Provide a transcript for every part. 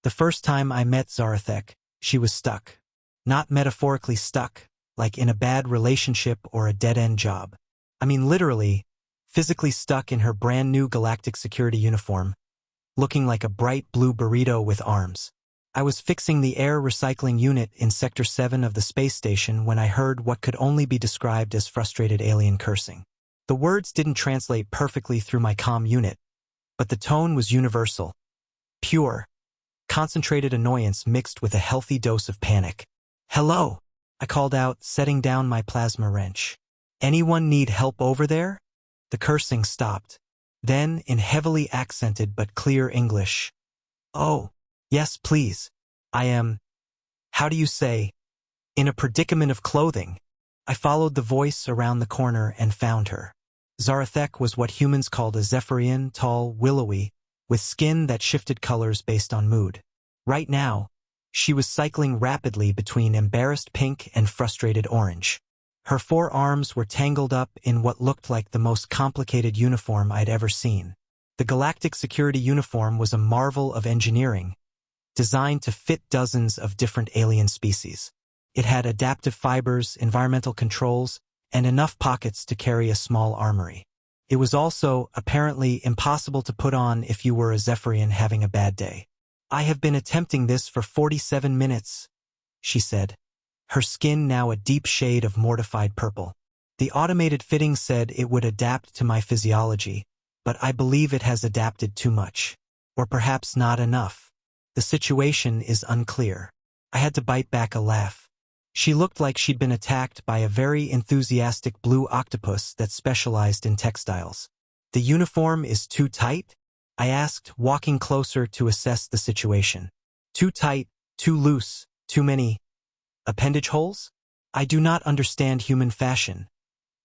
The first time I met Zarathek, she was stuck. Not metaphorically stuck, like in a bad relationship or a dead-end job. I mean literally, physically stuck in her brand-new galactic security uniform, looking like a bright blue burrito with arms. I was fixing the air recycling unit in Sector 7 of the space station when I heard what could only be described as frustrated alien cursing. The words didn't translate perfectly through my comm unit, but the tone was universal. Pure, concentrated annoyance mixed with a healthy dose of panic. "Hello," I called out, setting down my plasma wrench. "Anyone need help over there?" The cursing stopped. Then, in heavily accented but clear English, "Oh, yes, please. I am, how do you say, in a predicament of clothing." I followed the voice around the corner and found her. Zarathek was what humans called a Zephyrian, tall, willowy, with skin that shifted colors based on mood. Right now, she was cycling rapidly between embarrassed pink and frustrated orange. Her forearms were tangled up in what looked like the most complicated uniform I'd ever seen. The galactic security uniform was a marvel of engineering, designed to fit dozens of different alien species. It had adaptive fibers, environmental controls, and enough pockets to carry a small armory. It was also, apparently, impossible to put on if you were a Zephyrian having a bad day. "I have been attempting this for 47 minutes, she said, her skin now a deep shade of mortified purple. "The automated fitting said it would adapt to my physiology, but I believe it has adapted too much. Or perhaps not enough. The situation is unclear." I had to bite back a laugh. She looked like she'd been attacked by a very enthusiastic blue octopus that specialized in textiles. "The uniform is too tight?" I asked, walking closer to assess the situation. "Too tight, too loose, too many appendage holes? I do not understand human fashion,"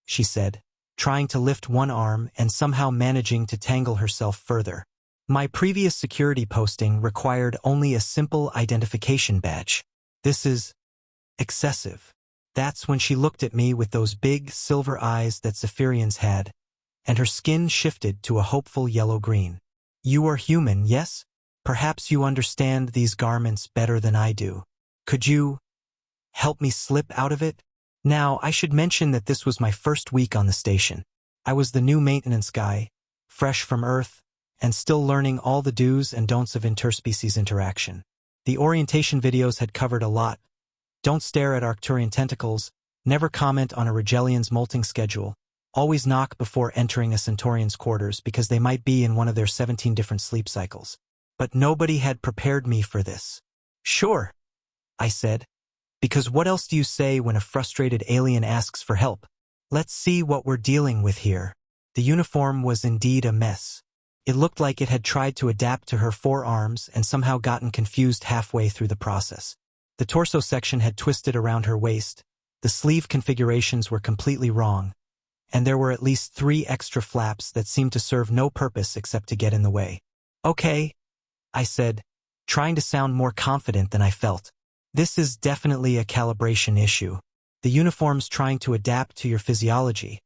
she said, trying to lift one arm and somehow managing to tangle herself further. "My previous security posting required only a simple identification badge. This is excessive." That's when she looked at me with those big silver eyes that Zephyrians had, and her skin shifted to a hopeful yellow-green. "You are human, yes? Perhaps you understand these garments better than I do. Could you help me slip out of it?" Now, I should mention that this was my first week on the station. I was the new maintenance guy, fresh from Earth, and still learning all the do's and don'ts of interspecies interaction. The orientation videos had covered a lot. Don't stare at Arcturian tentacles, never comment on a Rigelian's molting schedule, always knock before entering a Centaurian's quarters because they might be in one of their 17 different sleep cycles. But nobody had prepared me for this. "Sure," I said, "because what else do you say when a frustrated alien asks for help? Let's see what we're dealing with here." The uniform was indeed a mess. It looked like it had tried to adapt to her forearms and somehow gotten confused halfway through the process. The torso section had twisted around her waist, the sleeve configurations were completely wrong, and there were at least 3 extra flaps that seemed to serve no purpose except to get in the way. "Okay," I said, trying to sound more confident than I felt. "This is definitely a calibration issue. The uniform's trying to adapt to your physiology,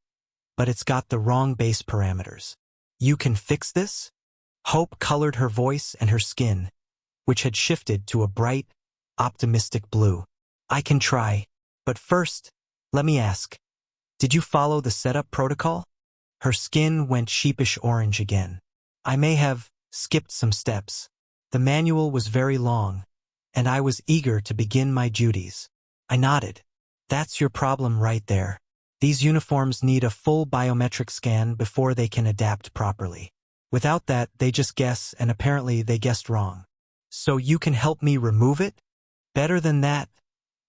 but it's got the wrong base parameters. You can fix this?" Hope colored her voice and her skin, which had shifted to a bright, optimistic blue. "I can try. But first, let me ask, did you follow the setup protocol?" Her skin went sheepish orange again. "I may have skipped some steps. The manual was very long, and I was eager to begin my duties." I nodded. "That's your problem right there. These uniforms need a full biometric scan before they can adapt properly. Without that, they just guess, and apparently they guessed wrong. So you can help me remove it?" "Better than that,"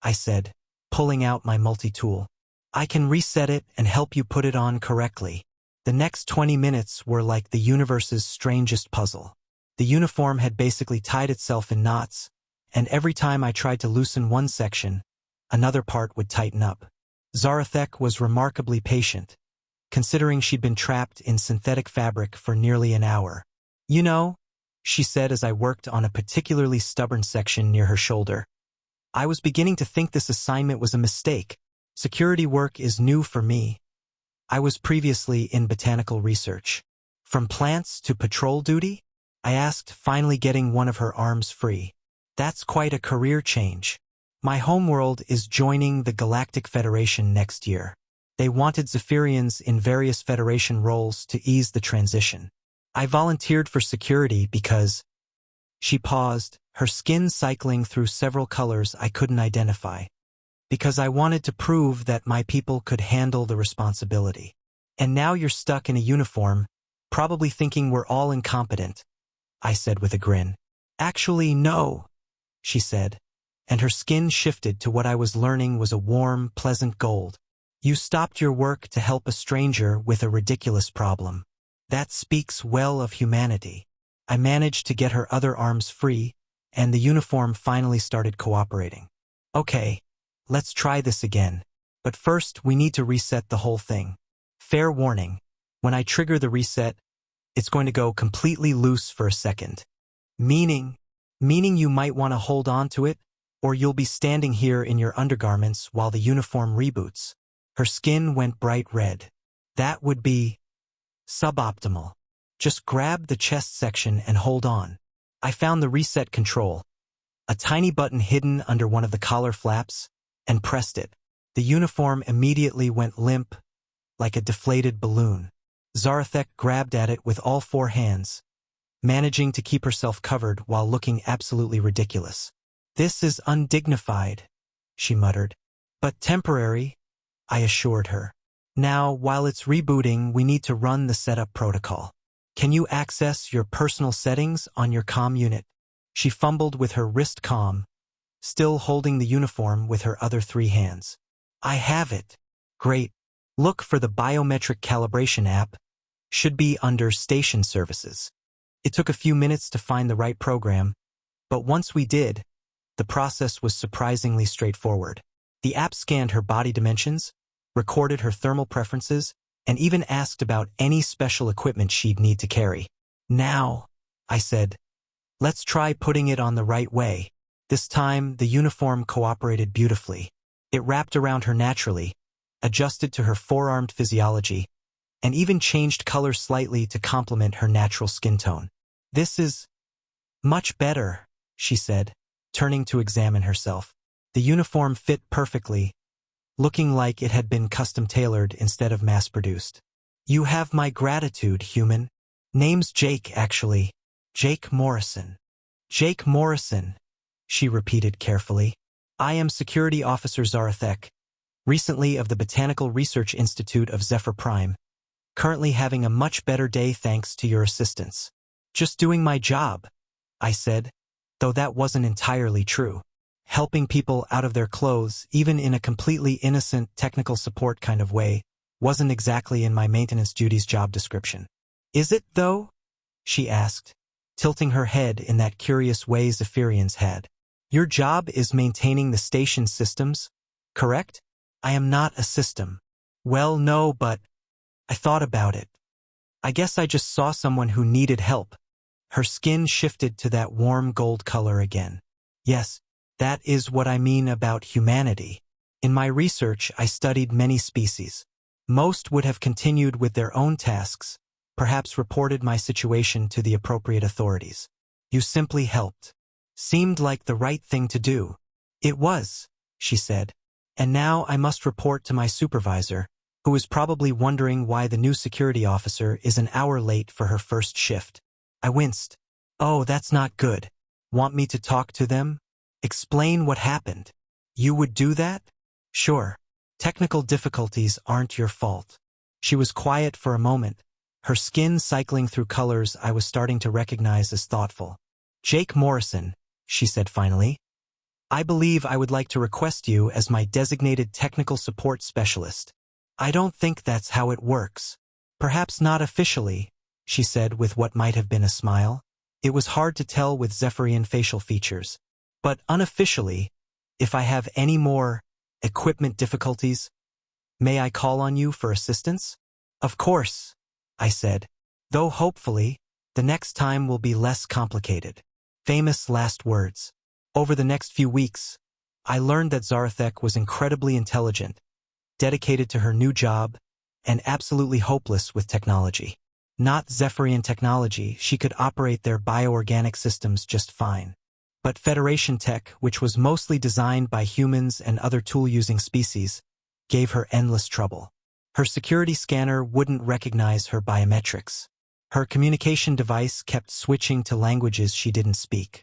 I said, pulling out my multi-tool. "I can reset it and help you put it on correctly." The next 20 minutes were like the universe's strangest puzzle. The uniform had basically tied itself in knots, and every time I tried to loosen one section, another part would tighten up. Zarathek was remarkably patient, considering she'd been trapped in synthetic fabric for nearly an hour. "You know," she said as I worked on a particularly stubborn section near her shoulder, "I was beginning to think this assignment was a mistake. Security work is new for me. I was previously in botanical research. From plants to patrol duty? I asked, finally getting one of her arms free. That's quite a career change. My homeworld is joining the Galactic Federation next year. They wanted Zephyrians in various Federation roles to ease the transition. I volunteered for security because... She paused, her skin cycling through several colors I couldn't identify. Because I wanted to prove that my people could handle the responsibility. And now you're stuck in a uniform, probably thinking we're all incompetent, I said with a grin. Actually, no, she said, and her skin shifted to what I was learning was a warm, pleasant gold. You stopped your work to help a stranger with a ridiculous problem. That speaks well of humanity. I managed to get her other arms free, and the uniform finally started cooperating. Okay, let's try this again. But first, we need to reset the whole thing. Fair warning, when I trigger the reset, it's going to go completely loose for a second. Meaning you might want to hold on to it, or you'll be standing here in your undergarments while the uniform reboots. Her skin went bright red. That would be suboptimal. Just grab the chest section and hold on. I found the reset control, a tiny button hidden under one of the collar flaps, and pressed it. The uniform immediately went limp, like a deflated balloon. Zarathek grabbed at it with all 4 hands, managing to keep herself covered while looking absolutely ridiculous. This is undignified, she muttered. But temporary, I assured her. Now, while it's rebooting, we need to run the setup protocol. Can you access your personal settings on your comm unit? She fumbled with her wrist comm, still holding the uniform with her other 3 hands. I have it. Great. Look for the biometric calibration app. Should be under station services. It took a few minutes to find the right program, but once we did, the process was surprisingly straightforward. The app scanned her body dimensions, recorded her thermal preferences, and even asked about any special equipment she'd need to carry. Now, I said, let's try putting it on the right way. This time, the uniform cooperated beautifully. It wrapped around her naturally, adjusted to her forearmed physiology, and even changed color slightly to complement her natural skin tone. This is much better, she said, turning to examine herself. The uniform fit perfectly, looking like it had been custom-tailored instead of mass-produced. You have my gratitude, human. Name's Jake, actually. Jake Morrison. Jake Morrison, she repeated carefully. I am Security Officer Zarathek, recently of the Botanical Research Institute of Zephyr Prime, currently having a much better day thanks to your assistance. Just doing my job, I said, though that wasn't entirely true. Helping people out of their clothes, even in a completely innocent technical support kind of way, wasn't exactly in my maintenance duties job description. Is it, though? She asked, tilting her head in that curious way Zephyrians had. Your job is maintaining the station systems, correct? I am not a system. Well, no, but I thought about it. I guess I just saw someone who needed help. Her skin shifted to that warm gold color again. Yes, that is what I mean about humanity. In my research, I studied many species. Most would have continued with their own tasks, perhaps reported my situation to the appropriate authorities. You simply helped. Seemed like the right thing to do. It was, she said. And now I must report to my supervisor, who is probably wondering why the new security officer is an hour late for her first shift. I winced. Oh, that's not good. Want me to talk to them? Explain what happened. You would do that? Sure. Technical difficulties aren't your fault. She was quiet for a moment, her skin cycling through colors I was starting to recognize as thoughtful. Jake Morrison, she said finally. I believe I would like to request you as my designated technical support specialist. I don't think that's how it works. Perhaps not officially, she said with what might have been a smile. It was hard to tell with Zephyrian facial features. But unofficially, if I have any more equipment difficulties, may I call on you for assistance? Of course, I said, though hopefully, the next time will be less complicated. Famous last words. Over the next few weeks, I learned that Zarathek was incredibly intelligent, dedicated to her new job, and absolutely hopeless with technology. Not Zephyrian technology, she could operate their bioorganic systems just fine. But Federation tech, which was mostly designed by humans and other tool-using species, gave her endless trouble. Her security scanner wouldn't recognize her biometrics. Her communication device kept switching to languages she didn't speak.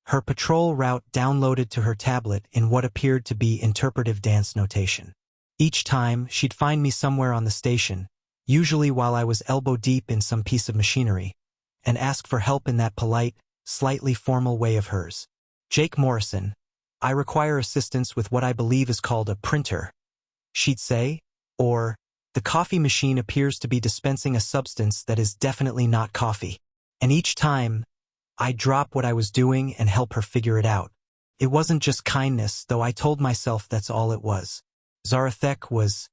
Her patrol route downloaded to her tablet in what appeared to be interpretive dance notation. Each time, she'd find me somewhere on the station, usually while I was elbow-deep in some piece of machinery, and ask for help in that polite, slightly formal way of hers. "Jake Morrison, I require assistance with what I believe is called a printer," she'd say, or, "The coffee machine appears to be dispensing a substance that is definitely not coffee." And each time, I'd drop what I was doing and help her figure it out. It wasn't just kindness, though I told myself that's all it was. Zarathek was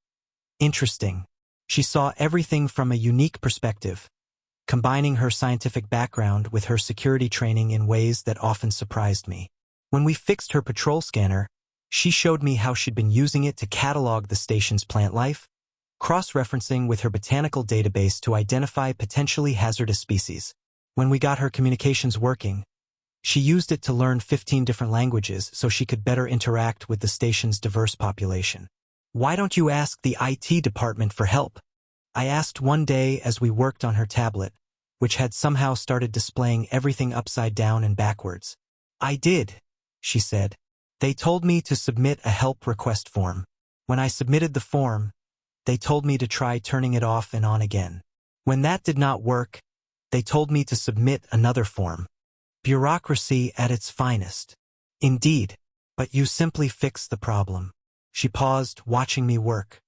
interesting. She saw everything from a unique perspective, combining her scientific background with her security training in ways that often surprised me. When we fixed her patrol scanner, she showed me how she'd been using it to catalog the station's plant life, cross-referencing with her botanical database to identify potentially hazardous species. When we got her communications working, she used it to learn 15 different languages so she could better interact with the station's diverse population. "Why don't you ask the IT department for help?" I asked one day as we worked on her tablet, which had somehow started displaying everything upside down and backwards. "I did," she said. "They told me to submit a help request form. When I submitted the form, they told me to try turning it off and on again. When that did not work, they told me to submit another form. Bureaucracy at its finest." "Indeed, but you simply fixed the problem." She paused, watching me work.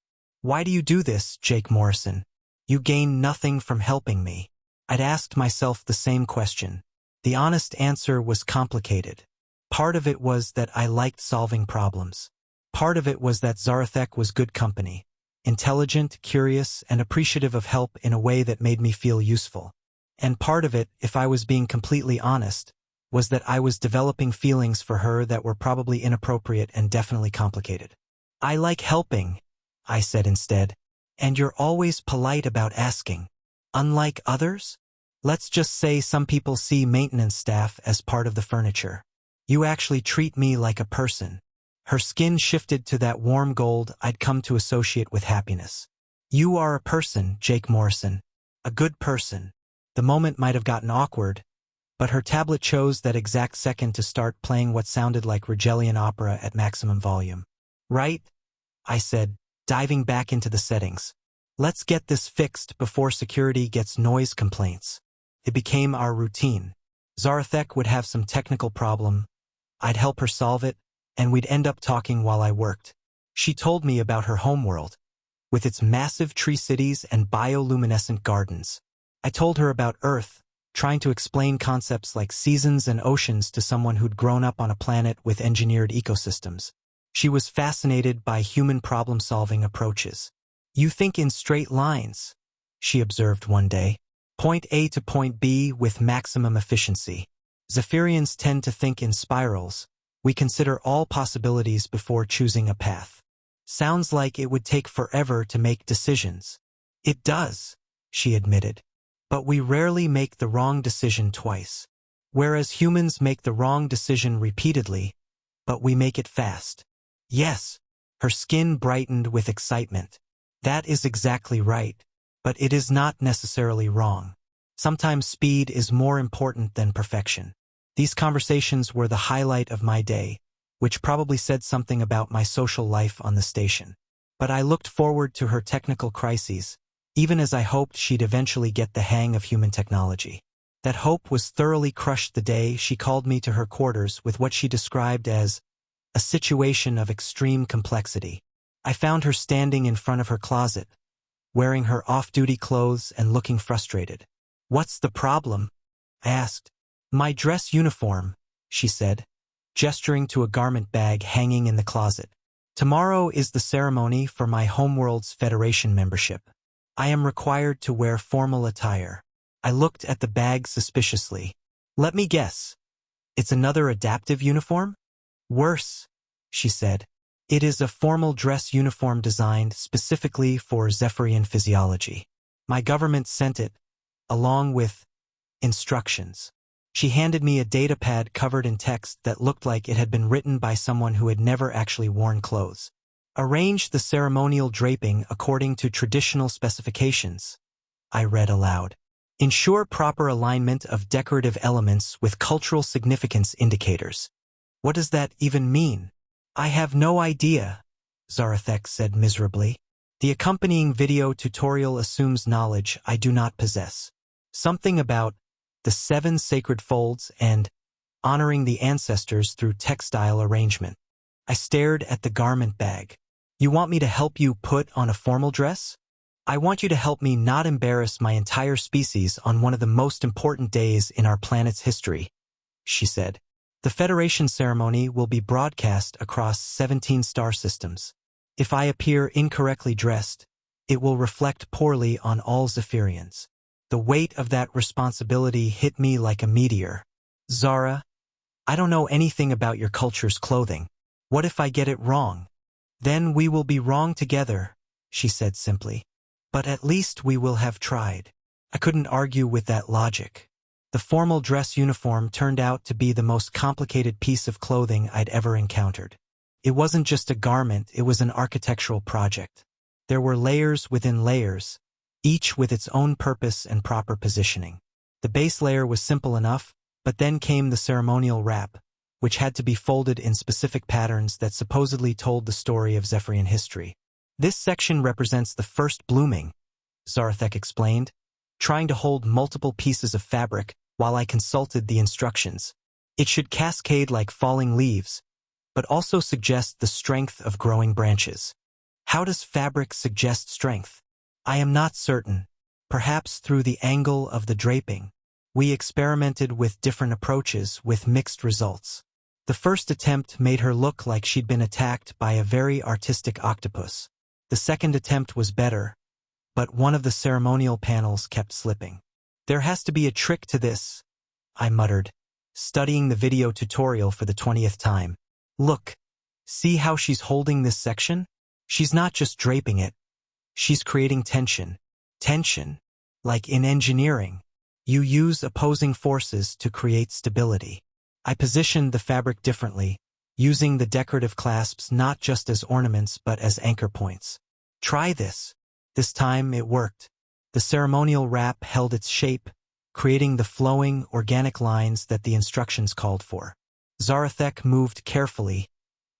"Why do you do this, Jake Morrison? You gain nothing from helping me." I'd asked myself the same question. The honest answer was complicated. Part of it was that I liked solving problems. Part of it was that Zarathek was good company, intelligent, curious, and appreciative of help in a way that made me feel useful. And part of it, if I was being completely honest, was that I was developing feelings for her that were probably inappropriate and definitely complicated. "I like helping," I said instead, "and you're always polite about asking. Unlike others? Let's just say some people see maintenance staff as part of the furniture. You actually treat me like a person." Her skin shifted to that warm gold I'd come to associate with happiness. "You are a person, Jake Morrison. A good person." The moment might have gotten awkward, but her tablet chose that exact second to start playing what sounded like Rigelian opera at maximum volume. "Right," I said, diving back into the settings. "Let's get this fixed before security gets noise complaints." It became our routine. Zarathek would have some technical problem, I'd help her solve it, and we'd end up talking while I worked. She told me about her homeworld, with its massive tree cities and bioluminescent gardens. I told her about Earth, trying to explain concepts like seasons and oceans to someone who'd grown up on a planet with engineered ecosystems. She was fascinated by human problem-solving approaches. "You think in straight lines," she observed one day. "Point A to point B with maximum efficiency. Zephyrians tend to think in spirals. We consider all possibilities before choosing a path. Sounds like it would take forever to make decisions." "It does," she admitted. "But we rarely make the wrong decision twice. Whereas humans make the wrong decision repeatedly, but we make it fast." "Yes." Her skin brightened with excitement. "That is exactly right. But it is not necessarily wrong. Sometimes speed is more important than perfection." These conversations were the highlight of my day, which probably said something about my social life on the station. But I looked forward to her technical crises, even as I hoped she'd eventually get the hang of human technology. That hope was thoroughly crushed the day she called me to her quarters with what she described as a situation of extreme complexity. I found her standing in front of her closet, wearing her off-duty clothes and looking frustrated. "What's the problem?" I asked. "My dress uniform," she said, gesturing to a garment bag hanging in the closet. "Tomorrow is the ceremony for my homeworld's Federation membership. I am required to wear formal attire." I looked at the bag suspiciously. "Let me guess. It's another adaptive uniform?" "Worse," she said. "It is a formal dress uniform designed specifically for Zephyrian physiology. My government sent it, along with instructions. She handed me a datapad covered in text that looked like it had been written by someone who had never actually worn clothes. Arrange the ceremonial draping according to traditional specifications, I read aloud. Ensure proper alignment of decorative elements with cultural significance indicators. What does that even mean? I have no idea, Zarathek said miserably. The accompanying video tutorial assumes knowledge I do not possess. Something about the 7 sacred folds and honoring the ancestors through textile arrangement. I stared at the garment bag. You want me to help you put on a formal dress? I want you to help me not embarrass my entire species on one of the most important days in our planet's history, she said. The Federation ceremony will be broadcast across 17 star systems. If I appear incorrectly dressed, it will reflect poorly on all Zephyrians. The weight of that responsibility hit me like a meteor. Zara, I don't know anything about your culture's clothing. What if I get it wrong? Then we will be wrong together, she said simply. But at least we will have tried. I couldn't argue with that logic. The formal dress uniform turned out to be the most complicated piece of clothing I'd ever encountered. It wasn't just a garment, it was an architectural project. There were layers within layers, each with its own purpose and proper positioning. The base layer was simple enough, but then came the ceremonial wrap, which had to be folded in specific patterns that supposedly told the story of Zephyrian history. This section represents the first blooming, Zarathek explained, trying to hold multiple pieces of fabric while I consulted the instructions. It should cascade like falling leaves, but also suggest the strength of growing branches. How does fabric suggest strength? I am not certain. Perhaps through the angle of the draping. We experimented with different approaches with mixed results. The first attempt made her look like she'd been attacked by a very artistic octopus. The second attempt was better, but one of the ceremonial panels kept slipping. There has to be a trick to this, I muttered, studying the video tutorial for the 20th time. Look, see how she's holding this section? She's not just draping it. She's creating tension. Tension, like in engineering. You use opposing forces to create stability. I positioned the fabric differently, using the decorative clasps not just as ornaments but as anchor points. Try this. This time it worked. The ceremonial wrap held its shape, creating the flowing, organic lines that the instructions called for. Zarathek moved carefully,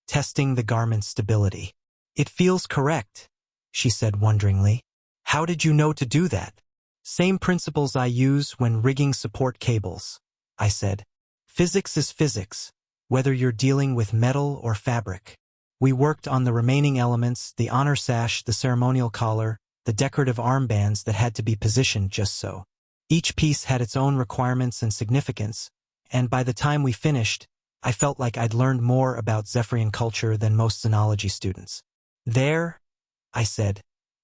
testing the garment's stability. It feels correct, she said wonderingly. How did you know to do that? Same principles I use when rigging support cables, I said. Physics is physics, whether you're dealing with metal or fabric. We worked on the remaining elements, the honor sash, the ceremonial collar, the decorative armbands that had to be positioned just so. Each piece had its own requirements and significance, and by the time we finished, I felt like I'd learned more about Zephyrian culture than most xenology students. There, I said,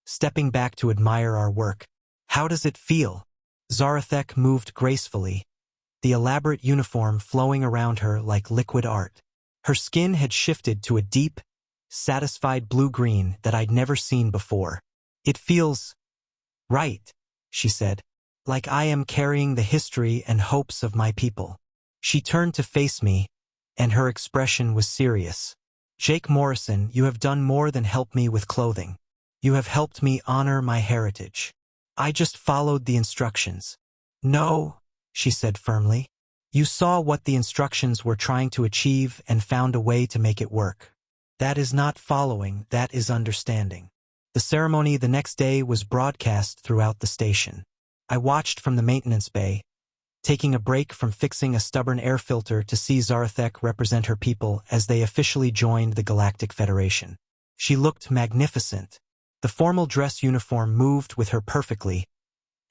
stepping back to admire our work. How does it feel? Zarathek moved gracefully, the elaborate uniform flowing around her like liquid art. Her skin had shifted to a deep, satisfied blue-green that I'd never seen before. It feels right, she said, like I am carrying the history and hopes of my people. She turned to face me, and her expression was serious. Jake Morrison, you have done more than help me with clothing. You have helped me honor my heritage. I just followed the instructions. No, she said firmly. You saw what the instructions were trying to achieve and found a way to make it work. That is not following, that is understanding. The ceremony the next day was broadcast throughout the station. I watched from the maintenance bay, taking a break from fixing a stubborn air filter to see Zarathek represent her people as they officially joined the Galactic Federation. She looked magnificent. The formal dress uniform moved with her perfectly,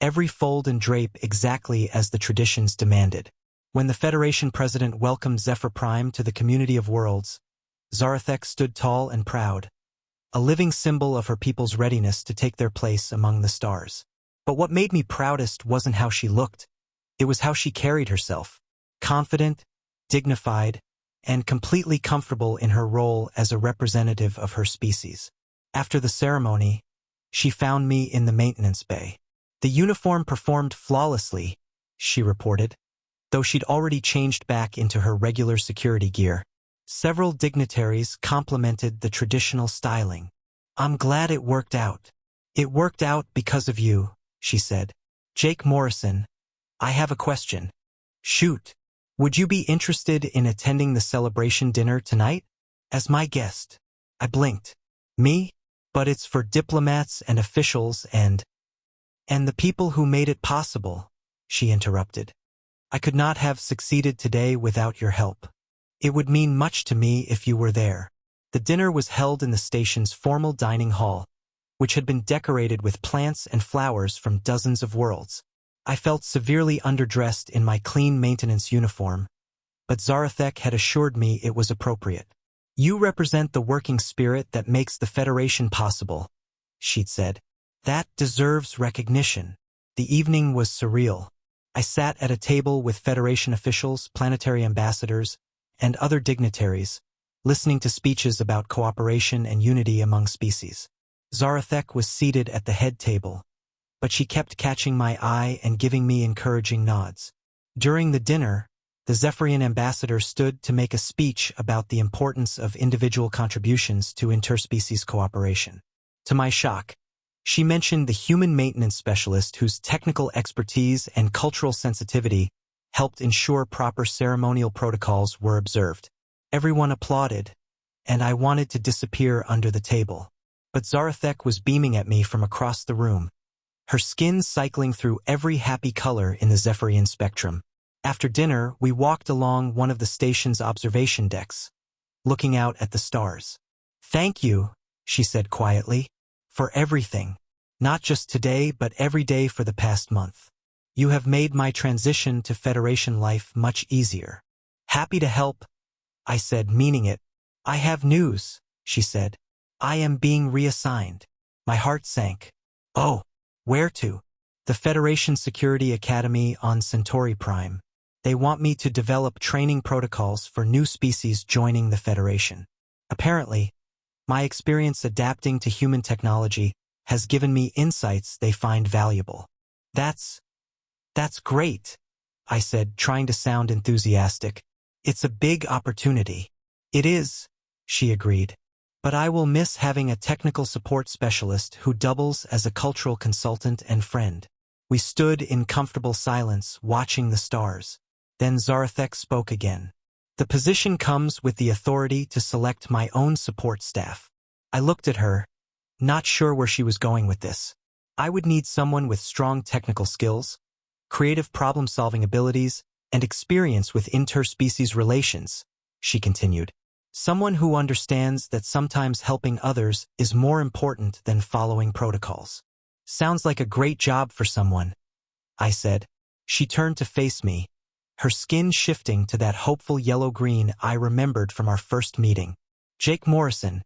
every fold and drape exactly as the traditions demanded. When the Federation president welcomed Zephyr Prime to the community of worlds, Zarathek stood tall and proud, a living symbol of her people's readiness to take their place among the stars. But what made me proudest wasn't how she looked. It was how she carried herself, confident, dignified, and completely comfortable in her role as a representative of her species. After the ceremony, she found me in the maintenance bay. The uniform performed flawlessly, she reported, though she'd already changed back into her regular security gear. Several dignitaries complimented the traditional styling. I'm glad it worked out. It worked out because of you, she said. Jake Morrison, I have a question. Shoot. Would you be interested in attending the celebration dinner tonight? As my guest. I blinked. Me? But it's for diplomats and officials and the people who made it possible, she interrupted. I could not have succeeded today without your help. It would mean much to me if you were there. The dinner was held in the station's formal dining hall, which had been decorated with plants and flowers from dozens of worlds. I felt severely underdressed in my clean maintenance uniform, but Zarathek had assured me it was appropriate. You represent the working spirit that makes the Federation possible, she'd said. That deserves recognition. The evening was surreal. I sat at a table with Federation officials, planetary ambassadors, and other dignitaries, listening to speeches about cooperation and unity among species. Zarathek was seated at the head table, but she kept catching my eye and giving me encouraging nods. During the dinner, the Zephyrian ambassador stood to make a speech about the importance of individual contributions to interspecies cooperation. To my shock, she mentioned the human maintenance specialist whose technical expertise and cultural sensitivity helped ensure proper ceremonial protocols were observed. Everyone applauded, and I wanted to disappear under the table. But Zarathek was beaming at me from across the room, her skin cycling through every happy color in the Zephyrian spectrum. After dinner, we walked along one of the station's observation decks, looking out at the stars. Thank you, she said quietly, for everything. Not just today, but every day for the past month. You have made my transition to Federation life much easier. Happy to help, I said, meaning it. I have news, she said. I am being reassigned. My heart sank. Oh, where to? The Federation Security Academy on Centauri Prime. They want me to develop training protocols for new species joining the Federation. Apparently, my experience adapting to human technology has given me insights they find valuable. That's great, I said, trying to sound enthusiastic. It's a big opportunity. It is, she agreed. But I will miss having a technical support specialist who doubles as a cultural consultant and friend. We stood in comfortable silence, watching the stars. Then Zarathek spoke again. The position comes with the authority to select my own support staff. I looked at her, not sure where she was going with this. I would need someone with strong technical skills, creative problem-solving abilities, and experience with interspecies relations, she continued. Someone who understands that sometimes helping others is more important than following protocols. Sounds like a great job for someone, I said. She turned to face me, her skin shifting to that hopeful yellow-green I remembered from our first meeting. Jake Morrison,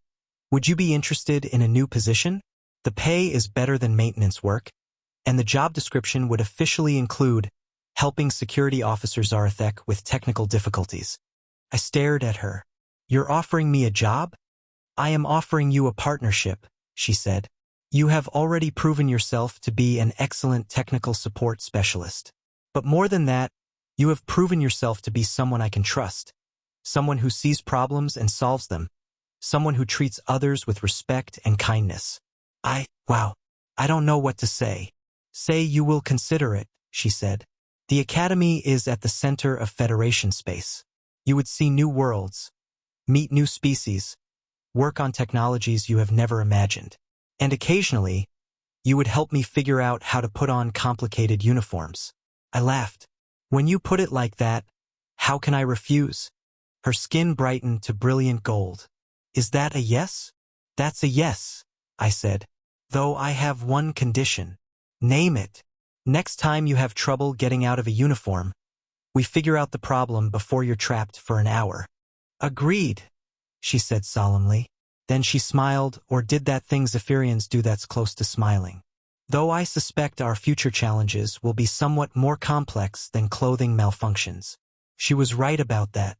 would you be interested in a new position? The pay is better than maintenance work, and the job description would officially include helping security officer Zarathek with technical difficulties. I stared at her. You're offering me a job? I am offering you a partnership, she said. You have already proven yourself to be an excellent technical support specialist. But more than that, you have proven yourself to be someone I can trust, someone who sees problems and solves them, someone who treats others with respect and kindness. I don't know what to say. Say you will consider it, she said. The Academy is at the center of Federation space. You would see new worlds, meet new species, work on technologies you have never imagined. And occasionally, you would help me figure out how to put on complicated uniforms. I laughed. When you put it like that, how can I refuse? Her skin brightened to brilliant gold. Is that a yes? That's a yes, I said. Though I have one condition. Name it. Next time you have trouble getting out of a uniform, we figure out the problem before you're trapped for an hour. Agreed, she said solemnly. Then she smiled, or did that thing Zephyrians do that's close to smiling. Though I suspect our future challenges will be somewhat more complex than clothing malfunctions. She was right about that.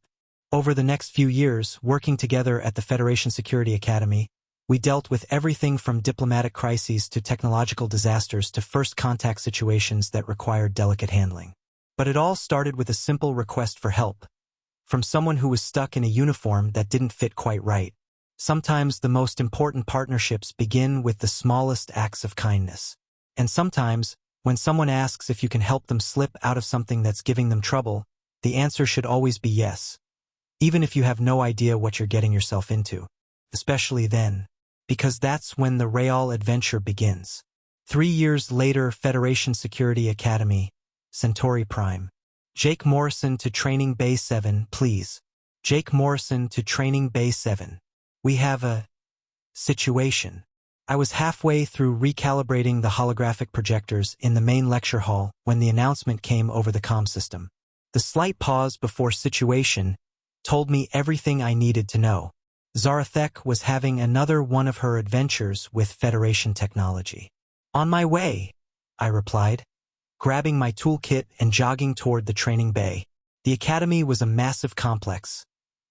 Over the next few years, working together at the Federation Security Academy, We dealt with everything from diplomatic crises to technological disasters to first contact situations that required delicate handling. But it all started with a simple request for help, from someone who was stuck in a uniform that didn't fit quite right. Sometimes the most important partnerships begin with the smallest acts of kindness. And sometimes, when someone asks if you can help them slip out of something that's giving them trouble, the answer should always be yes, even if you have no idea what you're getting yourself into. Especially then, because that's when the real adventure begins. 3 years later, Federation Security Academy, Centauri Prime. Jake Morrison to Training Bay 7, please. Jake Morrison to Training Bay 7. We have a situation. I was halfway through recalibrating the holographic projectors in the main lecture hall when the announcement came over the comm system. The slight pause before situation told me everything I needed to know. Zarathek was having another one of her adventures with Federation technology. On my way, I replied, grabbing my toolkit and jogging toward the training bay. The academy was a massive complex,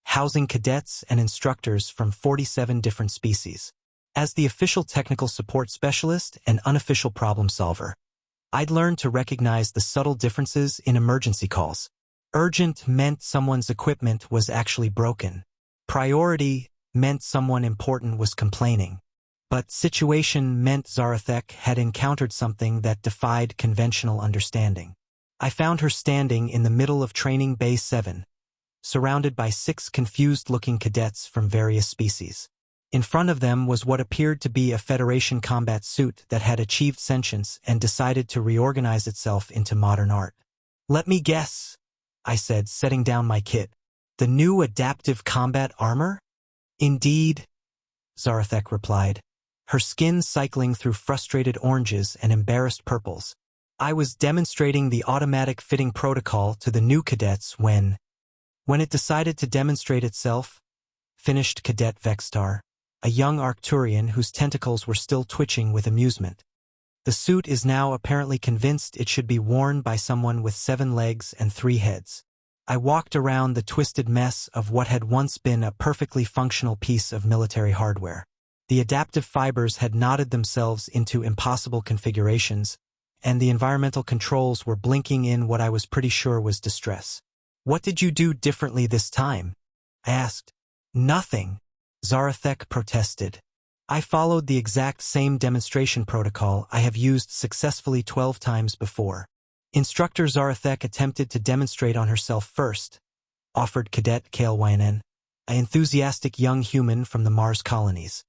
housing cadets and instructors from 47 different species. As the official technical support specialist and unofficial problem solver, I'd learned to recognize the subtle differences in emergency calls. Urgent meant someone's equipment was actually broken. Priority meant someone important was complaining. But situation meant Zarathek had encountered something that defied conventional understanding. I found her standing in the middle of Training Bay 7, surrounded by 6 confused-looking cadets from various species. In front of them was what appeared to be a Federation combat suit that had achieved sentience and decided to reorganize itself into modern art. Let me guess, I said, setting down my kit. The new adaptive combat armor? Indeed, Zarathek replied, her skin cycling through frustrated oranges and embarrassed purples. I was demonstrating the automatic fitting protocol to the new cadets when it decided to demonstrate itself, finished Cadet Vextar, a young Arcturian whose tentacles were still twitching with amusement. The suit is now apparently convinced it should be worn by someone with 7 legs and 3 heads. I walked around the twisted mess of what had once been a perfectly functional piece of military hardware. The adaptive fibers had knotted themselves into impossible configurations, and the environmental controls were blinking in what I was pretty sure was distress. What did you do differently this time? I asked. Nothing, Zarathek protested. I followed the exact same demonstration protocol I have used successfully 12 times before. Instructor Zarathek attempted to demonstrate on herself first, offered Cadet Kaelwynen, an enthusiastic young human from the Mars colonies.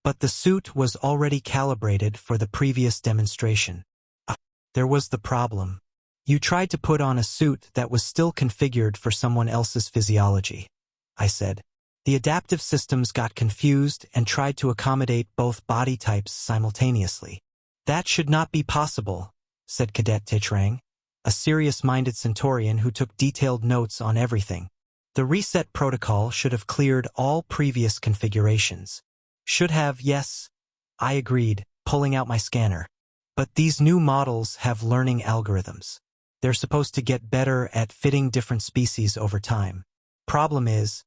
But the suit was already calibrated for the previous demonstration. There was the problem. You tried to put on a suit that was still configured for someone else's physiology, I said. The adaptive systems got confused and tried to accommodate both body types simultaneously. That should not be possible, said Cadet Tetrang, a serious-minded Centaurian who took detailed notes on everything. The reset protocol should have cleared all previous configurations. Should have, yes, I agreed, pulling out my scanner. But these new models have learning algorithms. They're supposed to get better at fitting different species over time. Problem is,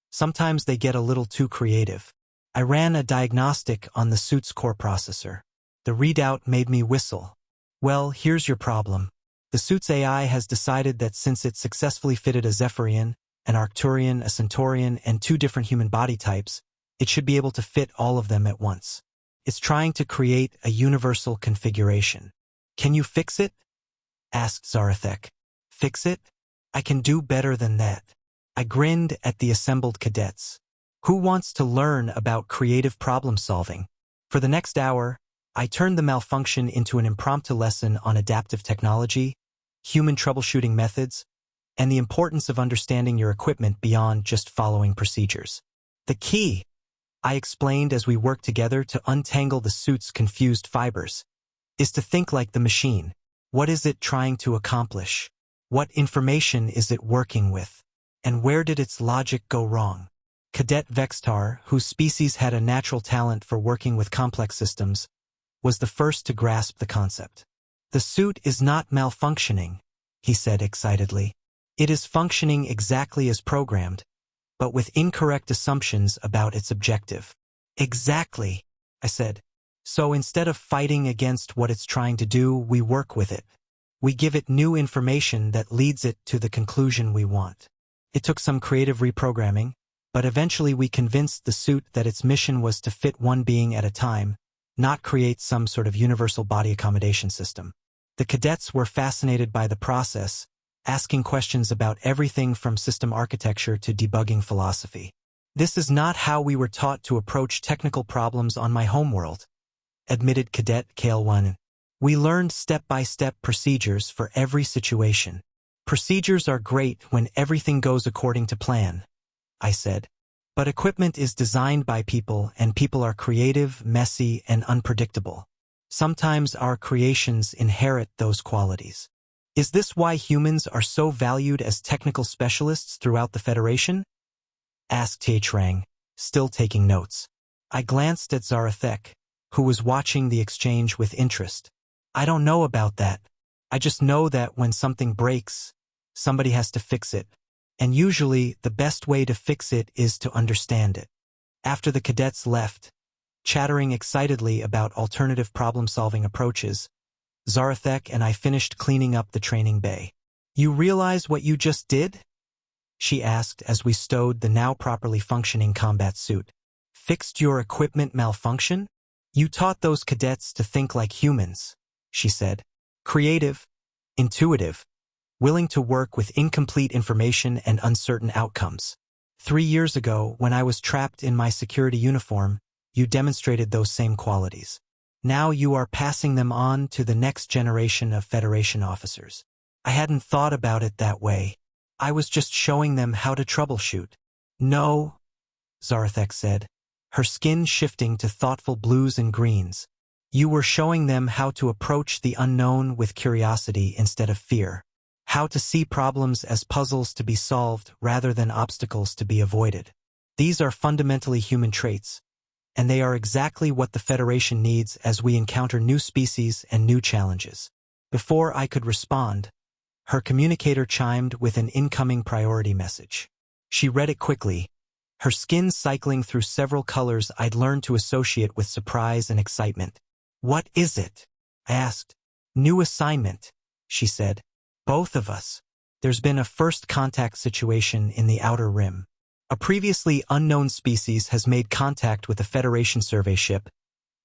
sometimes they get a little too creative. I ran a diagnostic on the suit's core processor. The readout made me whistle. Well, here's your problem. The suit's AI has decided that since it successfully fitted a Zephyrian, an Arcturian, a Centaurian, and 2 different human body types, it should be able to fit all of them at once. It's trying to create a universal configuration. Can you fix it? Asked Zarathek. Fix it? I can do better than that. I grinned at the assembled cadets. Who wants to learn about creative problem solving? For the next hour, I turned the malfunction into an impromptu lesson on adaptive technology, human troubleshooting methods, and the importance of understanding your equipment beyond just following procedures. The key, I explained as we worked together to untangle the suit's confused fibers, is to think like the machine. What is it trying to accomplish? What information is it working with? And where did its logic go wrong? Cadet Vextar, whose species had a natural talent for working with complex systems, was the first to grasp the concept. The suit is not malfunctioning, he said excitedly. It is functioning exactly as programmed, but with incorrect assumptions about its objective. Exactly, I said. So instead of fighting against what it's trying to do, we work with it. We give it new information that leads it to the conclusion we want. It took some creative reprogramming, but eventually we convinced the suit that its mission was to fit one being at a time, not create some sort of universal body accommodation system. The cadets were fascinated by the process, asking questions about everything from system architecture to debugging philosophy. This is not how we were taught to approach technical problems on my homeworld, admitted Cadet Kale-1. We learned step-by-step procedures for every situation. Procedures are great when everything goes according to plan, I said. But equipment is designed by people, and people are creative, messy, and unpredictable. Sometimes our creations inherit those qualities. Is this why humans are so valued as technical specialists throughout the Federation? Asked Hrang, still taking notes. I glanced at Zarathek, who was watching the exchange with interest. I don't know about that. I just know that when something breaks, somebody has to fix it. And usually, the best way to fix it is to understand it. After the cadets left, chattering excitedly about alternative problem-solving approaches, Zarathek and I finished cleaning up the training bay. You realize what you just did? She asked as we stowed the now properly functioning combat suit. Fixed your equipment malfunction? You taught those cadets to think like humans, she said. Creative, intuitive, willing to work with incomplete information and uncertain outcomes. 3 years ago, when I was trapped in my security uniform, you demonstrated those same qualities. Now you are passing them on to the next generation of Federation officers. I hadn't thought about it that way. I was just showing them how to troubleshoot. No, Zarathek said, her skin shifting to thoughtful blues and greens. You were showing them how to approach the unknown with curiosity instead of fear. How to see problems as puzzles to be solved rather than obstacles to be avoided. These are fundamentally human traits, and they are exactly what the Federation needs as we encounter new species and new challenges. Before I could respond, her communicator chimed with an incoming priority message. She read it quickly, her skin cycling through several colors I'd learned to associate with surprise and excitement. What is it? I asked. New assignment, she said. Both of us. There's been a first contact situation in the Outer Rim. A previously unknown species has made contact with a Federation survey ship,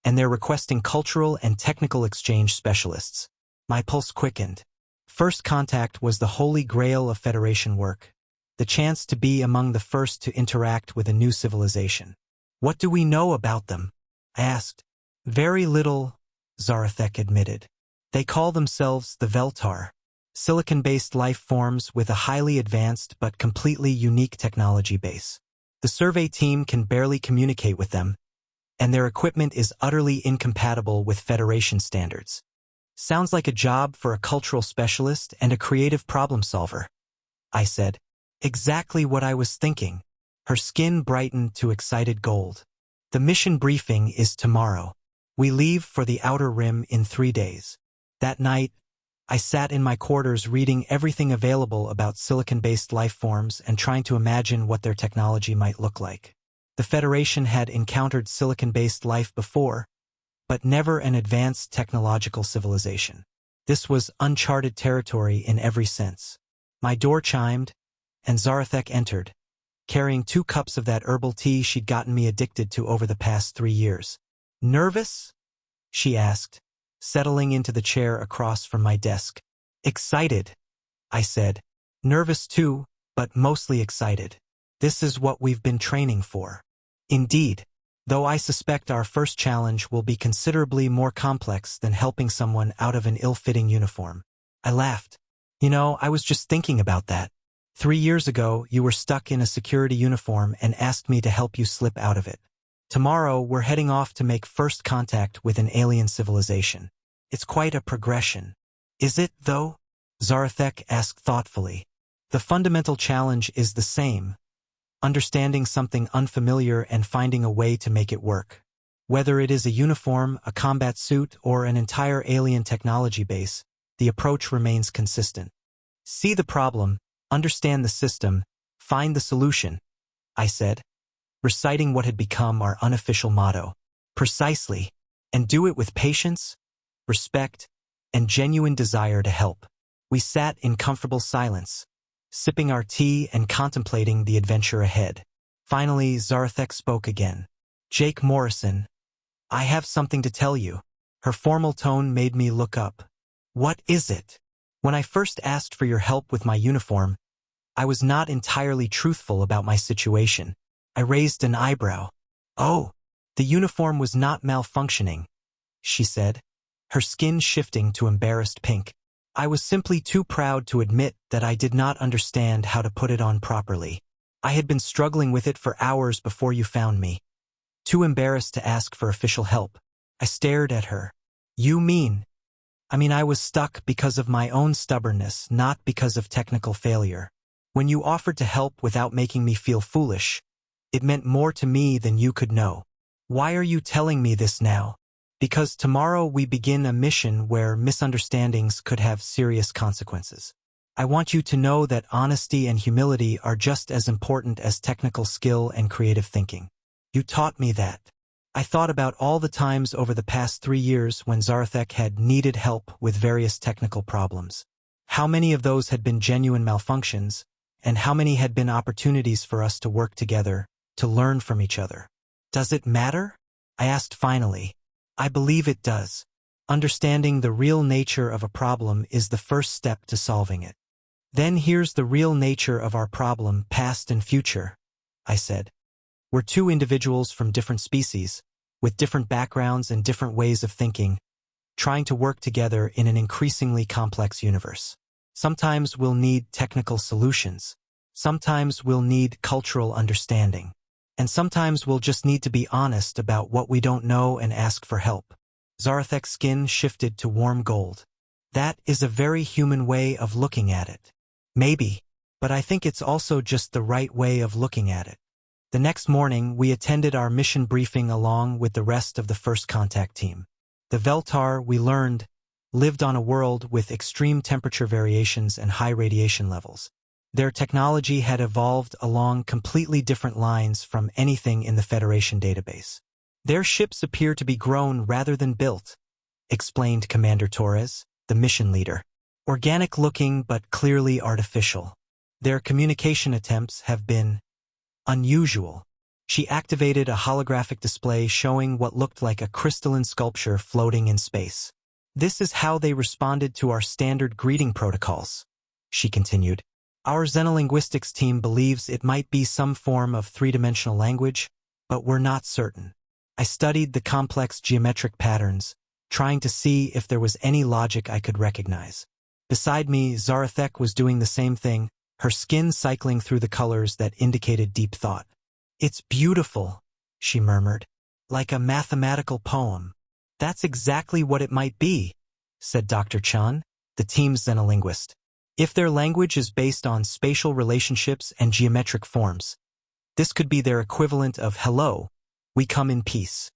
and they're requesting cultural and technical exchange specialists. My pulse quickened. First contact was the holy grail of Federation work, the chance to be among the first to interact with a new civilization. What do we know about them? I asked. Very little, Zarathek admitted. They call themselves the Veltar, silicon-based life forms with a highly advanced but completely unique technology base. The survey team can barely communicate with them, and their equipment is utterly incompatible with Federation standards. Sounds like a job for a cultural specialist and a creative problem solver, I said. Exactly what I was thinking. Her skin brightened to excited gold. The mission briefing is tomorrow. We leave for the Outer Rim in 3 days. That night, I sat in my quarters reading everything available about silicon-based life forms and trying to imagine what their technology might look like. The Federation had encountered silicon-based life before, but never an advanced technological civilization. This was uncharted territory in every sense. My door chimed, and Zarathek entered, carrying 2 cups of that herbal tea she'd gotten me addicted to over the past 3 years. Nervous? She asked, settling into the chair across from my desk. Excited, I said. Nervous too, but mostly excited. This is what we've been training for. Indeed, though I suspect our first challenge will be considerably more complex than helping someone out of an ill-fitting uniform. I laughed. You know, I was just thinking about that. 3 years ago, you were stuck in a security uniform and asked me to help you slip out of it. Tomorrow, we're heading off to make first contact with an alien civilization. It's quite a progression. Is it, though? Zarathek asked thoughtfully. The fundamental challenge is the same, understanding something unfamiliar and finding a way to make it work. Whether it is a uniform, a combat suit, or an entire alien technology base, the approach remains consistent. See the problem, understand the system, find the solution, I said. reciting what had become our unofficial motto. Precisely, and do it with patience, respect, and genuine desire to help. We sat in comfortable silence, sipping our tea and contemplating the adventure ahead. Finally, Zarthek spoke again. "Jake Morrison, I have something to tell you." Her formal tone made me look up. "What is it?" When I first asked for your help with my uniform, I was not entirely truthful about my situation. I raised an eyebrow. "Oh, the uniform was not malfunctioning," she said, her skin shifting to embarrassed pink. "I was simply too proud to admit that I did not understand how to put it on properly. I had been struggling with it for hours before you found me. Too embarrassed to ask for official help." I stared at her. "You mean?" I mean, I was stuck because of my own stubbornness, not because of technical failure. When you offered to help without making me feel foolish, it meant more to me than you could know. Why are you telling me this now? Because tomorrow we begin a mission where misunderstandings could have serious consequences. I want you to know that honesty and humility are just as important as technical skill and creative thinking. You taught me that. I thought about all the times over the past 3 years when Zarthek had needed help with various technical problems. How many of those had been genuine malfunctions, and how many had been opportunities for us to work together, to learn from each other. "Does it matter?" I asked finally. "I believe it does. Understanding the real nature of a problem is the first step to solving it." "Then here's the real nature of our problem, past and future," I said. "We're two individuals from different species, with different backgrounds and different ways of thinking, trying to work together in an increasingly complex universe. Sometimes we'll need technical solutions. Sometimes we'll need cultural understanding. And sometimes we'll just need to be honest about what we don't know and ask for help." Zarthek's skin shifted to warm gold. "That is a very human way of looking at it." "Maybe, but I think it's also just the right way of looking at it." The next morning, we attended our mission briefing along with the rest of the first contact team. The Veltar, we learned, lived on a world with extreme temperature variations and high radiation levels. Their technology had evolved along completely different lines from anything in the Federation database. "Their ships appear to be grown rather than built," explained Commander Torres, the mission leader. "Organic-looking but clearly artificial. Their communication attempts have been unusual." She activated a holographic display showing what looked like a crystalline sculpture floating in space. "This is how they responded to our standard greeting protocols," she continued. "Our xenolinguistics team believes it might be some form of three-dimensional language, but we're not certain." I studied the complex geometric patterns, trying to see if there was any logic I could recognize. Beside me, Zarthek was doing the same thing, her skin cycling through the colors that indicated deep thought. "It's beautiful," she murmured, "like a mathematical poem." "That's exactly what it might be," said Dr. Chan, the team's xenolinguist. "If their language is based on spatial relationships and geometric forms, this could be their equivalent of hello, we come in peace."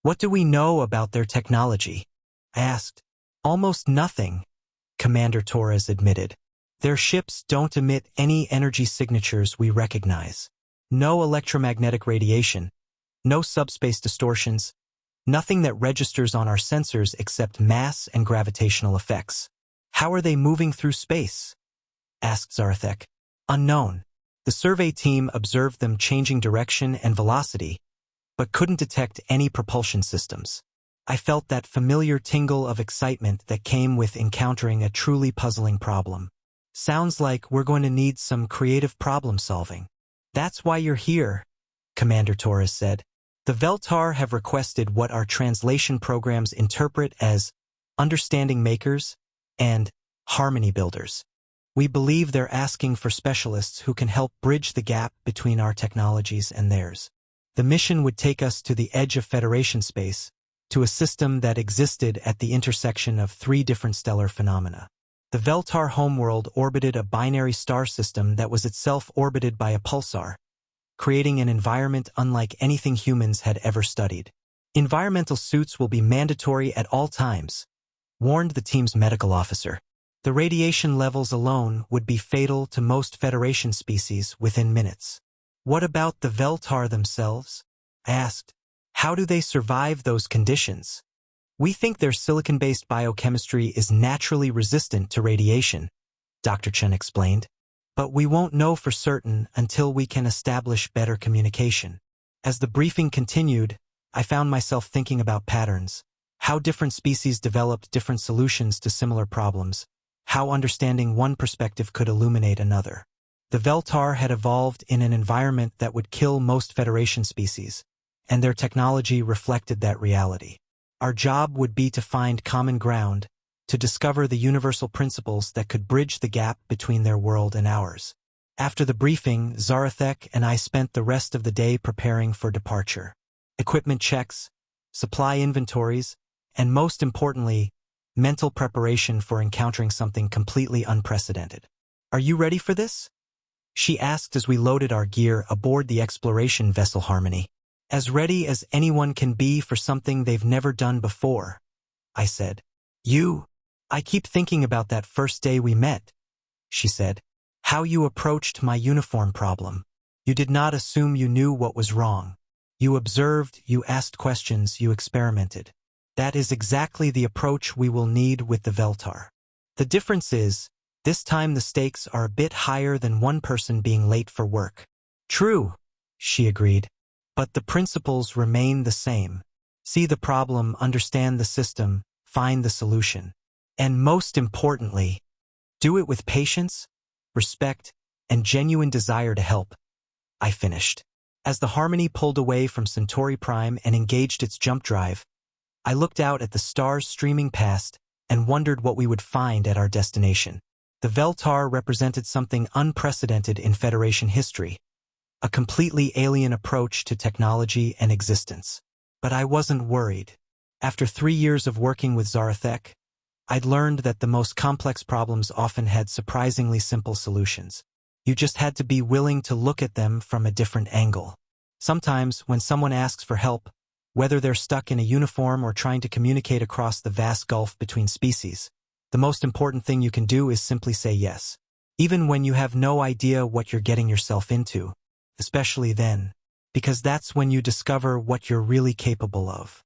"What do we know about their technology?" I asked. "Almost nothing," Commander Torres admitted. "Their ships don't emit any energy signatures we recognize. No electromagnetic radiation, no subspace distortions, nothing that registers on our sensors except mass and gravitational effects." "How are they moving through space?" asked Zarthek. "Unknown. The survey team observed them changing direction and velocity, but couldn't detect any propulsion systems." I felt that familiar tingle of excitement that came with encountering a truly puzzling problem. "Sounds like we're going to need some creative problem-solving." "That's why you're here," Commander Torres said. "The Veltar have requested what our translation programs interpret as understanding makers and harmony builders. We believe they're asking for specialists who can help bridge the gap between our technologies and theirs. The mission would take us to the edge of Federation space, to a system that existed at the intersection of 3 different stellar phenomena. The Veltar homeworld orbited a binary star system that was itself orbited by a pulsar, creating an environment unlike anything humans had ever studied. "Environmental suits will be mandatory at all times," warned the team's medical officer. "The radiation levels alone would be fatal to most Federation species within minutes." What about the Veltar themselves? I asked. How do they survive those conditions? We think their silicon-based biochemistry is naturally resistant to radiation, Dr. Chen explained. But we won't know for certain until we can establish better communication. As the briefing continued, I found myself thinking about patterns, how different species developed different solutions to similar problems, how understanding one perspective could illuminate another. The Veltar had evolved in an environment that would kill most Federation species, and their technology reflected that reality. Our job would be to find common ground, to discover the universal principles that could bridge the gap between their world and ours. After the briefing, Zarathek and I spent the rest of the day preparing for departure. Equipment checks, supply inventories, and most importantly, mental preparation for encountering something completely unprecedented. Are you ready for this? She asked as we loaded our gear aboard the exploration vessel Harmony. As ready as anyone can be for something they've never done before, I said. I keep thinking about that first day we met, she said. How you approached my uniform problem. You did not assume you knew what was wrong. You observed, you asked questions, you experimented. That is exactly the approach we will need with the Veltar. The difference is, this time the stakes are a bit higher than one person being late for work. True, she agreed. But the principles remain the same. See the problem, understand the system, find the solution. And most importantly, do it with patience, respect, and genuine desire to help. I finished. As the Harmony pulled away from Centauri Prime and engaged its jump drive, I looked out at the stars streaming past and wondered what we would find at our destination. The Veltar represented something unprecedented in Federation history, a completely alien approach to technology and existence. But I wasn't worried. After 3 years of working with Zarathek, I'd learned that the most complex problems often had surprisingly simple solutions. You just had to be willing to look at them from a different angle. Sometimes, when someone asks for help, whether they're stuck in a uniform or trying to communicate across the vast gulf between species, the most important thing you can do is simply say yes. Even when you have no idea what you're getting yourself into, especially then, because that's when you discover what you're really capable of.